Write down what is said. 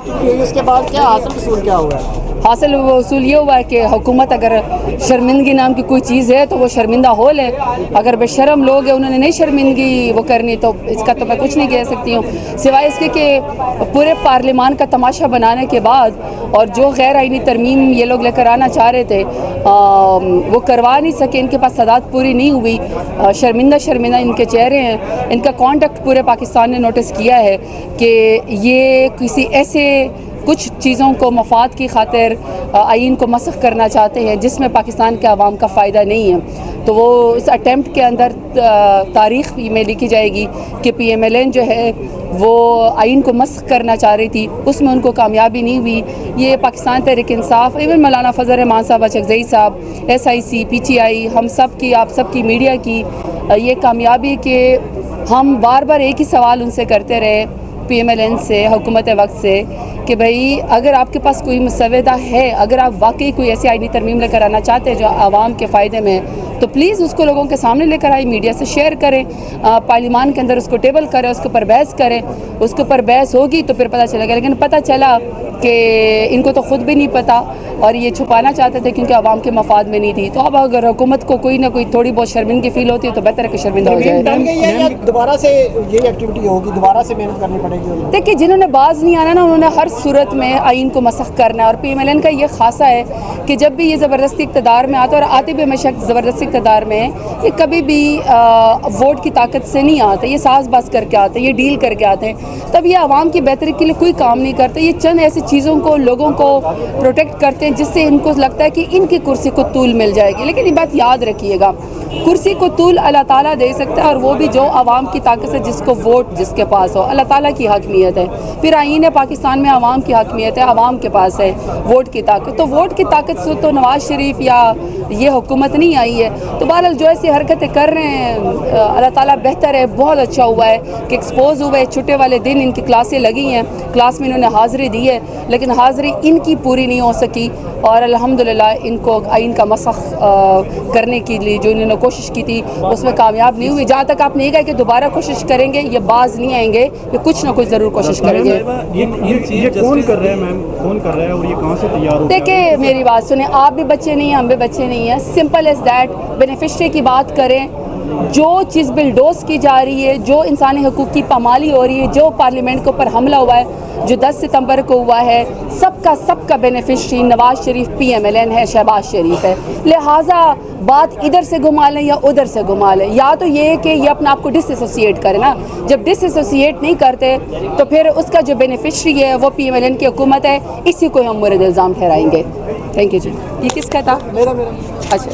اس کے بعد کیا حاصل وصول کیا ہوا ہے؟ حاصل وصول یہ ہوا ہے کہ حکومت اگر شرمندگی نام کی کوئی چیز ہے تو وہ شرمندہ ہو لے. اگر بے شرم لوگ ہیں انہوں نے نہیں شرمندگی وہ کرنی تو اس کا تو میں کچھ نہیں کہہ سکتی ہوں سوائے اس کے کہ پورے پارلیمان کا تماشا بنانے کے بعد اور جو غیر آئینی ترمیم یہ لوگ لے کر آنا چاہ رہے تھے وہ کروا نہیں سکے. ان کے پاس تعداد پوری نہیں ہوئی. شرمندہ ان کے چہرے ہیں. ان کا کانٹیکٹ پورے پاکستان نے نوٹس کیا ہے کہ یہ کسی ایسے کچھ چیزوں کو مفاد کی خاطر آئین کو مسخ کرنا چاہتے ہیں جس میں پاکستان کے عوام کا فائدہ نہیں ہے. تو وہ اس اٹیمپٹ کے اندر تاریخ میں لکھی جائے گی کہ پی ایم ایل این جو ہے وہ آئین کو مسخ کرنا چاہ رہی تھی, اس میں ان کو کامیابی نہیں ہوئی. یہ پاکستان تحریک انصاف, ایون مولانا فضل الرحمان صاحب, اچکزئی صاحب, S I C, P T I, ہم سب کی, آپ سب کی, میڈیا کی یہ کامیابی کہ ہم بار بار ایک ہی سوال ان سے کرتے رہے پی ایم ایل این سے, حکومت وقت سے, کہ بھئی اگر آپ کے پاس کوئی مسودہ ہے, اگر آپ واقعی کوئی ایسی آئینی ترمیم لے کر آنا چاہتے ہیں جو عوام کے فائدے میں تو پلیز اس کو لوگوں کے سامنے لے کر آئیں, میڈیا سے شیئر کریں, پارلیمان کے اندر اس کو ٹیبل کریں, اس کے اوپر بحث کریں. اس کے اوپر بحث ہوگی تو پھر پتہ چلے گا. لیکن پتہ چلا کہ ان کو تو خود بھی نہیں پتہ اور یہ چھپانا چاہتے تھے کیونکہ عوام کے مفاد میں نہیں تھی. تو اب اگر حکومت کو کوئی نہ کوئی تھوڑی بہت شرمندگی فیل ہوتی ہے تو بہتر ہے کہ شرمندہ ہو جائے. دوبارہ سے یہ ایکٹیویٹی ہوگی, دوبارہ سے محنت کرنی پڑے گی. دیکھیے جنہوں نے باز نہیں آنا نا انہوں نے ہر صورت میں آئین کو مسخ کرنا ہے. اور پی ایم ایل این کا یہ خاصہ ہے کہ جب بھی یہ زبردستی اقتدار میں آتا ہے, اور آتے بھی ہمیشہ زبردستی اقتدار میں, یہ کبھی بھی ووٹ کی طاقت سے نہیں آتے, یہ ساز باز کر کے آتے ہیں, یہ ڈیل کر کے آتے ہیں. تب یہ عوام کی بہتری کے لیے کوئی کام نہیں کرتے. یہ چند ایسی چیزوں کو لوگوں کو پروٹیکٹ کرتے ہیں جس سے ان کو لگتا ہے کہ ان کی کرسی کو طول مل جائے گی. لیکن یہ بات یاد رکھیے گا, کرسی کو طول اللہ تعالیٰ دے سکتا ہے, اور وہ بھی جو عوام کی طاقت سے, جس کو ووٹ جس کے پاس ہو. اللہ تعالیٰ کی حاکمیت ہے. پھر آئین پاکستان میں عوام کی حاکمیت ہے, عوام کے پاس ہے ووٹ کی طاقت. تو ووٹ کی طاقت سے تو نواز شریف یا یہ حکومت نہیں آئی ہے. تو بہرحال جو ایسی حرکتیں کر رہے ہیں اللہ تعالیٰ بہتر ہے. بہت اچھا ہوا ہے کہ ایکسپوز ہوئے. چھٹے والے دن ان کی کلاسیں لگی ہیں, کلاس میں انہوں نے حاضری دی ہے, لیکن حاضری ان کی پوری نہیں ہو سکی. اور الحمدللہ ان کو آئین کا مسخ کرنے کے لیے جو انہوں نے کوشش کی تھی اس میں کامیاب نہیں ہوئی. جہاں تک آپ نہیں کہا کہ دوبارہ کوشش کریں گے, یہ باز نہیں آئیں گے, یہ کچھ نہ کچھ ضرور کوشش کریں گے. یہ کون کر رہا ہے میم, کون کر رہا ہے اور یہ کہاں سے تیار ہو؟ دیکھیں میری بات سنیں, آپ بھی بچے نہیں ہیں, ہم بھی بچے نہیں ہیں. سمپل ایز دیٹ, بینیفیشری کی بات کریں. جو چیز بلڈوز کی جا رہی ہے, جو انسانی حقوق کی پامالی ہو رہی ہے, جو پارلیمنٹ کے اوپر حملہ ہوا ہے جو 10 ستمبر کو ہوا ہے, سب کا beneficiary Nawaz Sharif P M L N ہے, شہباز شریف ہے. لہٰذا بات ادھر سے گھما لیں یا ادھر سے گھما لیں, یا تو یہ کہ یہ اپنے آپ کو ڈس ایسوسیٹ کرے نا. جب ڈس ایسوسیٹ نہیں کرتے تو پھر اس کا جو بینیفیشری ہے وہ پی ایم ایل این کی حکومت ہے, اسی کو ہم مورد الزام ٹھہرائیں گے. تھینک یو جی. یہ کس کا تھا؟ میرا اچھا.